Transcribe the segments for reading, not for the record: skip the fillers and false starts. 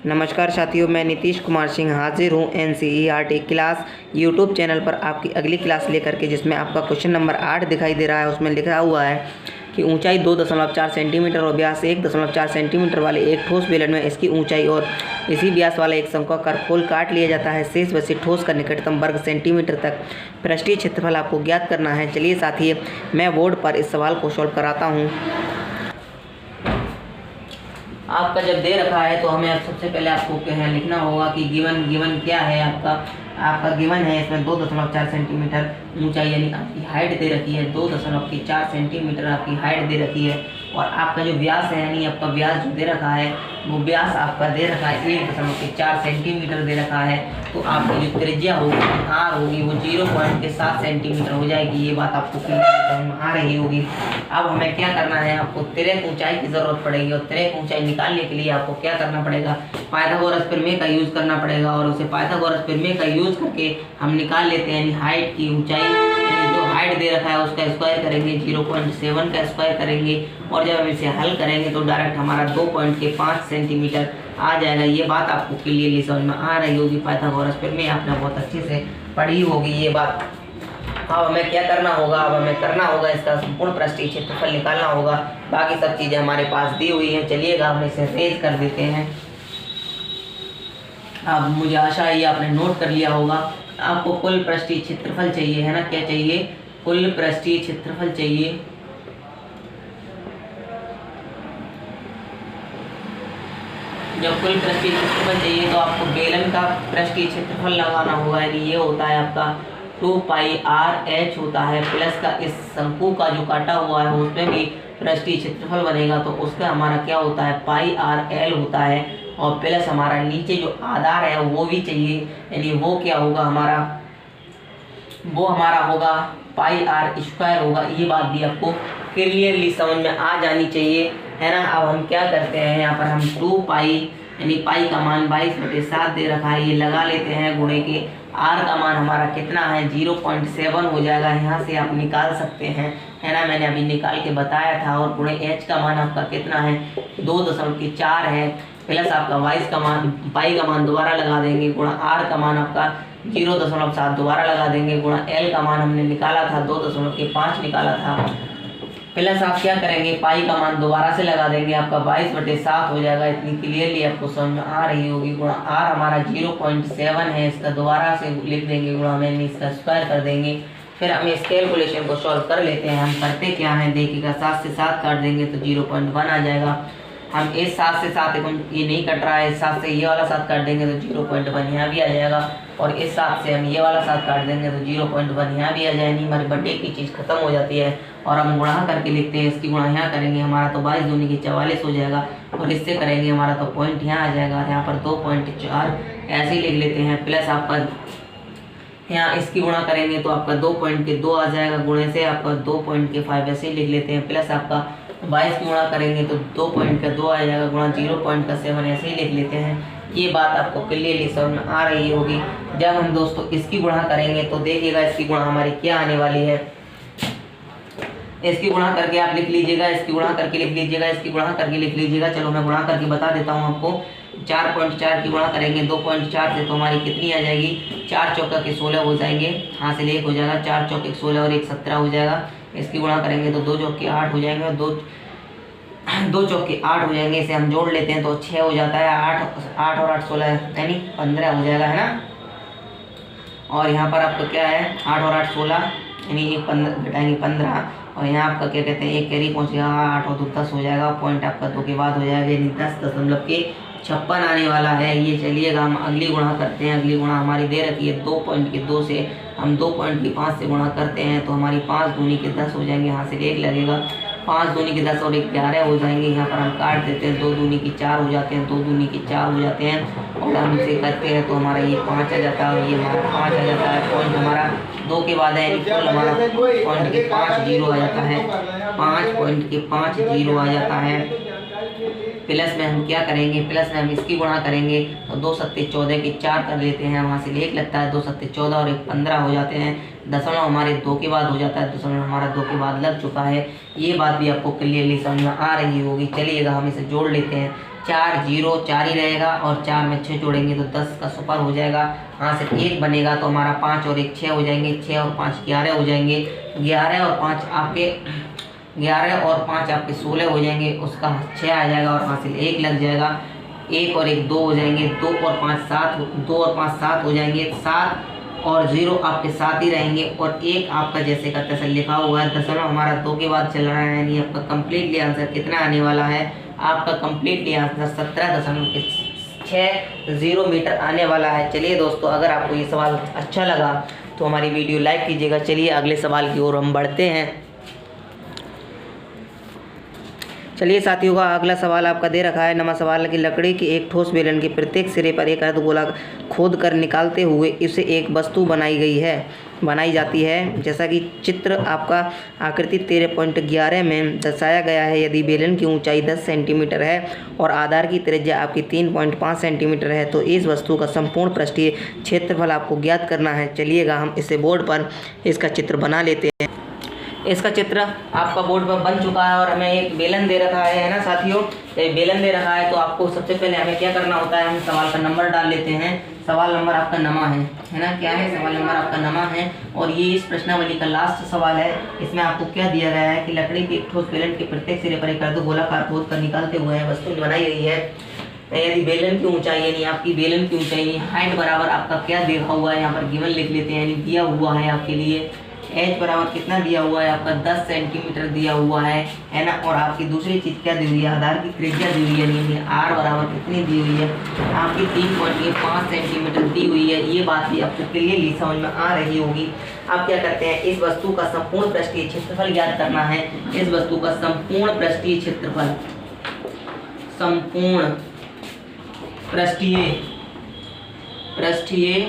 नमस्कार साथियों, मैं नीतीश कुमार सिंह हाजिर हूँ एनसीईआरटी क्लास यूट्यूब चैनल पर आपकी अगली क्लास लेकर के, जिसमें आपका क्वेश्चन नंबर 8 दिखाई दे रहा है। उसमें लिखा हुआ है कि ऊंचाई 2.4 सेंटीमीटर और व्यास 1.4 सेंटीमीटर वाले एक ठोस बेलन में इसकी ऊंचाई और इसी व्यास वाला एक शंक्वाकार खोल काट लिया जाता है। शेष बचे ठोस का निकटतम वर्ग सेंटीमीटर तक पृष्ठीय क्षेत्रफल आपको ज्ञात करना है। चलिए साथियों, मैं बोर्ड पर इस सवाल को सॉल्व कराता हूँ। आपका जब दे रखा है तो हमें अब सबसे पहले आपको क्या है लिखना होगा कि गिवन क्या है। आपका गिवन है, इसमें 2.4 सेंटीमीटर ऊंचाई यानी आपकी हाइट दे रखी है। 2.4 सेंटीमीटर आपकी हाइट दे रखी है और आपका जो व्यास है यानी आपका व्यास जो दे रखा है वो व्यास आपका दे रखा है 1.4 सेंटीमीटर दे रखा है। तो आपकी जो त्रिज्या होगी आर होगी वो 0.7 सेंटीमीटर हो जाएगी। ये बात आपको समझ आ रही होगी। अब हमें क्या करना है, आपको तिर्यक ऊंचाई की जरूरत पड़ेगी और तिर्यक ऊंचाई निकालने के लिए आपको क्या करना पड़ेगा, पाइथागोरस प्रमेय का यूज करना पड़ेगा। और उसे पाइथागोरस प्रमेय का यूज करके हम निकाल लेते हैं यानी हाइट की ऊंचाई, यानी जो हाइट दे रखा है उसका स्क्वायर करेंगे, 0.7 का स्क्वायर करेंगे और जब हम इसे हल करेंगे तो डायरेक्ट हमारा 2.5 सेंटीमीटर आ जाएगा। ये बात आपको क्लियरली समझ में आ रही होगी। पाइथागोरस प्रमेय आपने बहुत अच्छे से पढ़ी होगी ये बात। अब हमें क्या करना होगा, अब हमें करना होगा इसका संपूर्ण पृष्ठीय क्षेत्रफल निकालना होगा। बाकी सब चीजें हमारे पास दी हुई हैं। चलिएगा हम इसे रेज कर देते हैं। अब मुझे आशा है ये आपने नोट कर लिया होगा। आपको कुल पृष्ठीय क्षेत्रफल चाहिए है ना, क्या चाहिए, कुल पृष्ठीय क्षेत्रफल चाहिए। जब कुल पृष्ठीय क्षेत्रफल चाहिए तो आपको बेलन का पृष्ठीय क्षेत्रफल लगाना होगा, यानी ये होता है आपका 2πr/h होता है, प्लस का इस शंकु का जो काटा हुआ है उसमें भी पृष्ठीय क्षेत्रफल बनेगा तो उसका हमारा क्या होता है πrl होता है। और प्लस हमारा नीचे जो आधार है वो भी चाहिए, यानी वो क्या होगा हमारा, वो हमारा होगा πr² होगा। ये बात भी आपको क्लियरली समझ में आ जानी चाहिए है ना। अब हम क्या करते हैं, यहाँ पर हम 2π यानी पाई का मान 22/7 दे रखा है, ये लगा लेते हैं गुणे के। आर का मान हमारा कितना है 0.7 हो जाएगा, यहाँ से आप निकाल सकते हैं है ना, मैंने अभी निकाल के बताया था। और गुणे एच का मान आपका कितना है 2.4 है, प्लस आपका वाइस का मान पाई का मान दोबारा लगा देंगे, गुणा आर का मान आपका 0.7 दोबारा लगा देंगे, गुणा एल का मान हमने निकाला था 2.5 निकाला था, प्लस आप क्या करेंगे पाई का मान दोबारा से लगा देंगे, आपका 22/7 हो जाएगा। इतनी क्लियरली आपको समझ में आ रही होगी। गुणा आर हमारा 0.7 है, इसका दोबारा से लिख देंगे, गुणा में इसका स्क्वायर कर देंगे। फिर हम इस कैलकुलेशन को सॉल्व कर लेते हैं। हम करते क्या है देखिएगा, 7 से 7 काट देंगे तो 0.1 आ जाएगा। हम इस 7 से 7 ये नहीं कट रहा है, इस 7 से ये वाला 7 काट देंगे तो 0.1 यहाँ भी आ जाएगा। और इस 7 से हम ये वाला 7 काट देंगे तो 0.1 यहाँ भी आ जाएगी। हमारे बटे की चीज़ खत्म हो जाती है और हम गुणा करके लिखते हैं। इसकी गुणा यहाँ करेंगे, हमारा तो 22 दूनी की 44 हो जाएगा और इससे करेंगे हमारा तो पॉइंट यहाँ आ जाएगा। यहाँ पर 2.4 ऐसे ही लिख लेते हैं, प्लस आपका यहाँ इसकी गुणा करेंगे तो आपका 2.2 आ जाएगा, गुणे से आपका 2.5 ऐसे ही लिख लेते हैं, प्लस आपका 22 की गुणा करेंगे तो 2.2 आ जाएगा, गुणा 0.7 ऐसे ही लिख लेते हैं। ये बात आपको क्लियरली समझ में आ रही होगी। जब हम दोस्तों इसकी गुणा करेंगे तो देखिएगा इसकी गुणा हमारी क्या आने वाली है। इसकी गुणा करके आप लिख लीजिएगा, इसकी गुणा करके लिख लीजिएगा, इसकी गुणा करके लिख लीजिएगा। चलो मैं गुणा करके बता देता हूँ आपको। 4.4 की गुणा करेंगे 2.4 से तो हमारी कितनी आ जाएगी, 4 चौका के 16 हो जाएंगे, यहाँ से 1 हो जाएगा, 4 चौके 16 और 1 17 हो जाएगा। इसकी गुणा करेंगे तो 2 चौके 8 हो जाएंगे और 2 चौके 8 हो जाएंगे। इसे हम जोड़ लेते हैं तो 6 हो जाता है, 8 और 8 16 यानी 15 हो जाएगा है ना। और यहाँ पर आपका क्या है 8 और 8 16 यानी 1 15 घटाएंगे 15 और यहाँ आपका क्या कहते हैं 1 कैरी पहुँचेगा, 8 और 2 10 हो जाएगा, पॉइंट आपका 2 के बाद हो जाएगा, यानी 10.56 आने वाला है ये। चलिएगा हम अगली गुणा करते हैं। अगली गुणा हमारी दे रखी है 2.2 से, हम 2.5 से गुणा करते हैं तो हमारी 5 दूनी के 10 हो जाएंगे, यहाँ से 1 लगेगा, 5 दूनी के 10 और 1 11 हो जाएंगे। यहाँ पर हम काट देते हैं, 2 दूनी की 4 हो जाते हैं, 2 दूनी की 4 हो जाते हैं और हम इसे करते हैं तो हमारा ये 5 आ जाता है और ये हमारा 5 आ जाता है। पॉइंट हमारा 2 के बाद है, कुल हमारा पॉइंट के 5 0 आ जाता है, 5 पॉइंट के 5 0 आ जाता है। प्लस में हम क्या करेंगे, प्लस में हम इसकी गुणा करेंगे तो 2 सत्ते 14 के 4 कर लेते हैं, वहाँ से 1 लगता है, 2 सत्ते 14 और 1 15 हो जाते हैं। दशमलव हमारे 2 के बाद हो जाता है, दशमलव हमारा 2 के बाद लग चुका है। ये बात भी आपको क्लियरली समझ में आ रही होगी। चलिएगा हम इसे जोड़ लेते हैं। 4 0 4 ही रहेगा और 4 में 6 जोड़ेंगे तो 10 का सुपर हो जाएगा। यहाँ से 1 बनेगा तो हमारा 5 और 1 6 हो जाएंगे, 6 और 5 11 हो जाएंगे, 11 और 5 आपके 16 हो जाएंगे, उसका 6 आ जाएगा और हासिल 1 लग जाएगा। 1 और 1 2 हो जाएंगे, 2 और 5 7 हो जाएंगे, 7 और 0 आपके 7 ही रहेंगे और 1 आपका जैसे का तैसे लिखा हुआ है। दशमलव हमारा 2 के बाद चल रहा है, यानी आपका कंप्लीटली आंसर कितना आने वाला है, आपका कंप्लीटली आंसर 17.60 मीटर आने वाला है। चलिए दोस्तों, अगर आपको ये सवाल अच्छा लगा तो हमारी वीडियो लाइक कीजिएगा। चलिए अगले सवाल की ओर हम बढ़ते हैं। चलिए साथियों, का अगला सवाल आपका दे रखा है। नवा सवाल है कि लकड़ी की एक ठोस बेलन के प्रत्येक सिरे पर एक अर्धगोला खोद कर निकालते हुए इसे एक वस्तु बनाई जाती है। जैसा कि चित्र आपका आकृति 13.11 में दर्शाया गया है। यदि बेलन की ऊंचाई 10 सेंटीमीटर है और आधार की त्रिज्या आपकी 3.5 सेंटीमीटर है तो इस वस्तु का संपूर्ण पृष्ठीय क्षेत्रफल आपको ज्ञात करना है। चलिएगा हम इसे बोर्ड पर इसका चित्र बना लेते हैं। इसका चित्र आपका बोर्ड पर बन चुका है और हमें एक बेलन दे रखा है ना साथियों। तो बेलन दे रखा है तो आपको सबसे पहले हमें क्या करना होता है, हम सवाल का नंबर डाल लेते हैं। सवाल नंबर आपका नमा है ना, क्या है, सवाल नंबर आपका नमा है। और ये इस प्रश्नावली का लास्ट सवाल है। इसमें आपको क्या दिया गया है कि लकड़ी के एक ठोस बेलन के प्रत्येक सिरे पर एक अर्धगोलाकार खोद कर निकालते हुए वस्तु बनाई गई है। यदि बेलन की ऊंचाई यानी आपकी बेलन की ऊंचाई हाइट बराबर आपका क्या दिया हुआ है, यहाँ पर गिवन लिख लेते हैं, यानी दिया हुआ है आपके लिए एच बराबर कितना दिया हुआ है आपका 10 सेंटीमीटर दिया हुआ है ना। और आपकी दूसरी चीज़ क्या दी हुई है, आधार की त्रिज्या दी हुई है, यानी आर बराबर कितनी दी हुई है आपकी 3.5 सेंटीमीटर दी हुई है। ये बात भी आपको क्लियरली समझ में आ रही होगी। आप क्या करते हैं, इस वस्तु का संपूर्ण पृष्ठीय क्षेत्रफल ज्ञात करना है। इस वस्तु का संपूर्ण पृष्ठीय क्षेत्रफल, संपूर्ण पृष्ठीय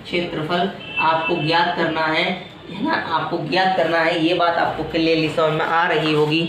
क्षेत्रफल आपको ज्ञात करना है ना, आपको ज्ञात करना है। ये बात आपको क्लियरली समझ में आ रही होगी।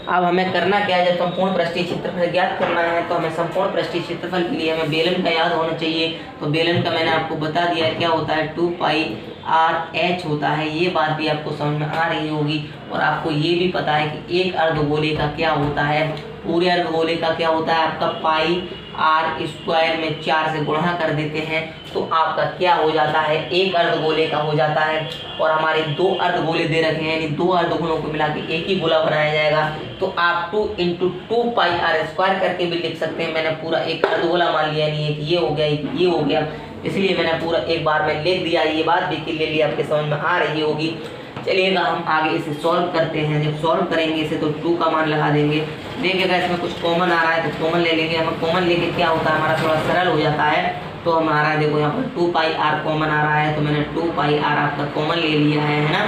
अब हमें करना क्या है, जब संपूर्ण पृष्ठीय क्षेत्रफल ज्ञात करना है तो हमें संपूर्ण पृष्ठीय क्षेत्रफल के लिए हमें बेलन का याद होना चाहिए। तो बेलन का मैंने आपको बता दिया है क्या होता है, 2πr/h होता है। ये बात भी आपको समझ में आ रही होगी। और आपको ये भी पता है कि एक अर्धगोले का क्या होता है, पूरे अर्धगोले का क्या होता है आपका πr² में 4 से गुणा कर देते हैं तो आपका क्या हो जाता है, एक अर्धगोले का हो जाता है। और हमारे 2 अर्धगोले दे रखे हैं, यानी 2 अर्धगोलों को मिला के एक ही गोला बनाया जाएगा। तो आप 2 × 2πr² करके भी लिख सकते हैं। मैंने पूरा एक अर्धगोला मान लिया, यानी एक ये हो गया, एक ये हो गया, इसलिए मैंने पूरा एक बार में लिख दिया। ये बात भी क्लियरली आपके समझ में आ रही होगी। चलिएगा हम आगे इसे सॉल्व करते हैं। जब सॉल्व करेंगे इसे तो 2 का मान लगा देंगे। देखिएगा इसमें कुछ कॉमन आ रहा है तो कॉमन ले लेंगे। हमें कॉमन लेके क्या होता है, हमारा थोड़ा सरल हो जाता है। तो हमारा देखो यहाँ पर 2πr कॉमन आ रहा है तो मैंने 2πr आपका कॉमन ले लिया है ना।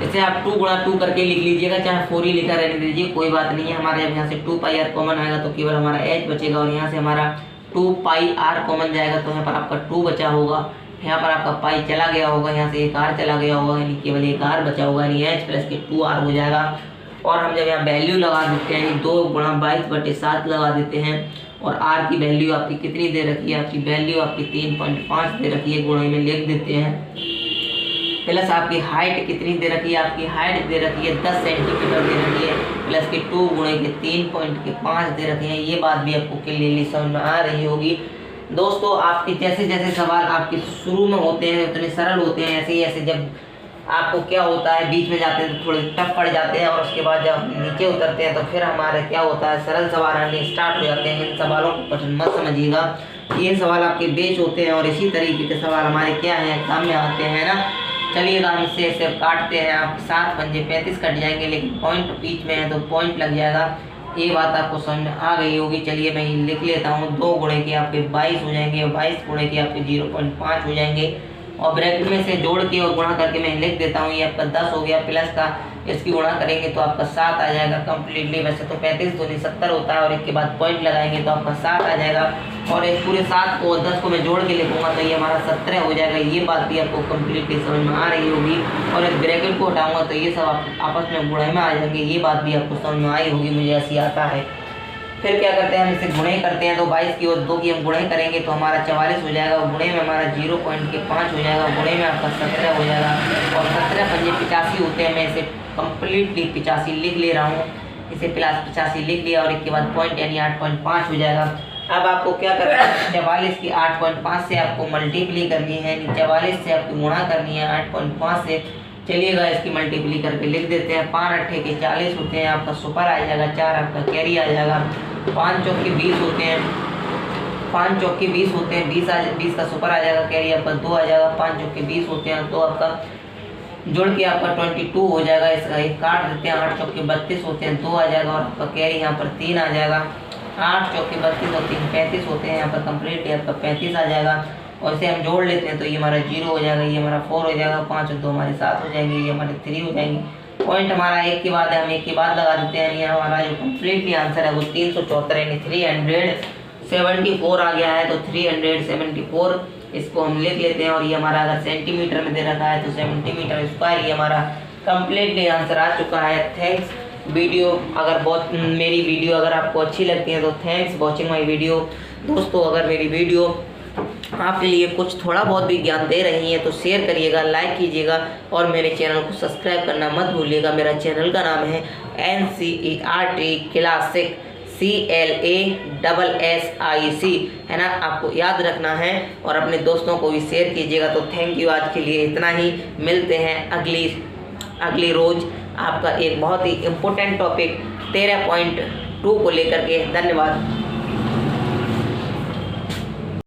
इसे आप 2 × 2 करके लिख लीजिएगा, चाहे 4 ही लिखा रहने दीजिए, कोई बात नहीं है। हमारे जब यहाँ से 2πr कॉमन आएगा तो केवल हमारा h बचेगा और यहाँ से हमारा 2πr कॉमन जाएगा तो यहाँ पर आपका 2 बचा होगा। यहाँ पर आपका पाई चला गया होगा, यहाँ से एक आर चला गया होगा, यानी केवल एक आर बचा होगा, यानी h प्लस के 2r हो जाएगा। और हम जब यहाँ वैल्यू लगा देते हैं, यानी 2 × 22/7 लगा देते हैं। और r की वैल्यू आपकी कितनी दे रखी है, आपकी वैल्यू आपकी 3.5 दे रखी है, गुणे में लिख देते हैं। प्लस आपकी हाइट कितनी दे रखी है, आपकी हाइट दे रखी है 10 सेंटीमीटर दे रखी है, प्लस के 2 गुणे के 3.5 दे रखे हैं। ये बात भी आपको क्लियरली समझ में आ रही होगी। दोस्तों, आपके जैसे जैसे सवाल आपके शुरू में होते हैं उतने सरल होते हैं, ऐसे ही ऐसे जब आपको क्या होता है बीच में जाते हैं तो थोड़े टफ पड़ जाते हैं और उसके बाद जब नीचे उतरते हैं तो फिर हमारे क्या होता है, सरल सवाल आने स्टार्ट हो जाते हैं। इन सवालों को कठिन मत समझिएगा, ये सवाल आपके बेच होते हैं और इसी तरीके के सवाल हमारे क्या हैं, एग्जाम में आते हैं ना। चलिएगा हम इसे ऐसे काटते हैं। आपके 7 पंजे 35 कट जाएंगे, लेकिन पॉइंट बीच में है तो पॉइंट लग जाएगा। ये बात आपको समझ में आ गई होगी। चलिए मैं लिख लेता हूँ। 2 गुणे के आपके 22 हो जाएंगे, 22 गुणे के आपके 0.5 हो जाएंगे और ब्रैकेट में से जोड़ के और गुणा करके मैं लिख देता हूँ। ये आपका 10 हो गया, प्लस का इसकी गुणा करेंगे तो आपका 7 आ जाएगा कंप्लीटली। वैसे तो 35 दूनी 70 होता है और इसके बाद पॉइंट लगाएंगे तो आपका 7 आ जाएगा। और इस पूरे 7 को 10 को मैं जोड़ के लिखूंगा तो ये हमारा 17 हो जाएगा। ये बात भी आपको कंप्लीटली समझ में आ रही होगी। और इस ब्रैकेट को हटाऊंगा तो ये सब आपस में गुणे में आ जाएंगे। ये बात भी आपको समझ में आई होगी, मुझे ऐसी आता है। फिर क्या करते हैं, हम इसे गुणे करते हैं। तो 22 की और 2 की हम गुणे करेंगे तो हमारा 44 हो जाएगा, और गुणे में हमारा 0.5 हो जाएगा, गुणे में आपका 17 हो जाएगा, और 17 पंजे 85 होते हैं। मैं इसे कम्प्लीटली 85 लिख ले रहा हूँ, इसे प्लस 85 लिख लिया, और इसके बाद पॉइंट यानी 8.5 हो जाएगा। अब आपको क्या करना है, 44 की 8.5 से आपको मल्टीप्ली करनी है, 44 से आपको गुणा करनी है 8.5 से। चलिएगा इसकी मल्टीप्ली करके लिख देते हैं। 5 8 के 40 होते हैं, आपका सुपर आ जाएगा, 4 आपका कैरी आ जाएगा, 5 चौक के 20 होते हैं, 5 चौक के 20 होते हैं, 20 का सुपर आ जाएगा, कैरी आपका 2 आ जाएगा, 5 चौक के 20 होते हैं, तो आपका जोड़ के आपका 22 हो जाएगा। इसका एक काट देते हैं, 8 चौक के 32 होते हैं, 2 आ जाएगा, और आपका कैरी यहाँ पर 3 आ जाएगा। 8 चौक के 32 और 3 35 होते हैं, यहाँ पर कंप्लीट है आपका 35 आ जाएगा, और इसे हम जोड़ लेते हैं तो ये हमारा 0 हो जाएगा, ये हमारा 4 हो जाएगा, 5 और 2 हमारे 7 हो जाएंगे, ये हमारे 3 हो जाएंगे। पॉइंट हमारा एक के बाद है, हम एक के बाद लगा देते हैं। यहाँ हमारा जो कम्प्लीटली आंसर है वो 374 यानी 374 आ गया है, तो 374 इसको हम लिख लेते हैं। और ये हमारा अगर सेंटीमीटर में दे रखा है तो सेंटीमीटर स्क्वायर, ये हमारा कम्प्लीटली आंसर आ चुका है। थैंक्स वीडियो, अगर बहुत मेरी वीडियो अगर आपको अच्छी लगती है तो थैंक्स वॉचिंग माई वीडियो। दोस्तों अगर मेरी वीडियो आपके लिए कुछ थोड़ा बहुत भी ज्ञान दे रही है तो शेयर करिएगा, लाइक कीजिएगा, और मेरे चैनल को सब्सक्राइब करना मत भूलिएगा। मेरा चैनल का नाम है NCERT क्लासिक, CLASSIC है ना, आपको याद रखना है, और अपने दोस्तों को भी शेयर कीजिएगा। तो थैंक यू, आज के लिए इतना ही। मिलते हैं अगली रोज आपका एक बहुत ही इम्पोर्टेंट टॉपिक 13.2 को लेकर के। धन्यवाद।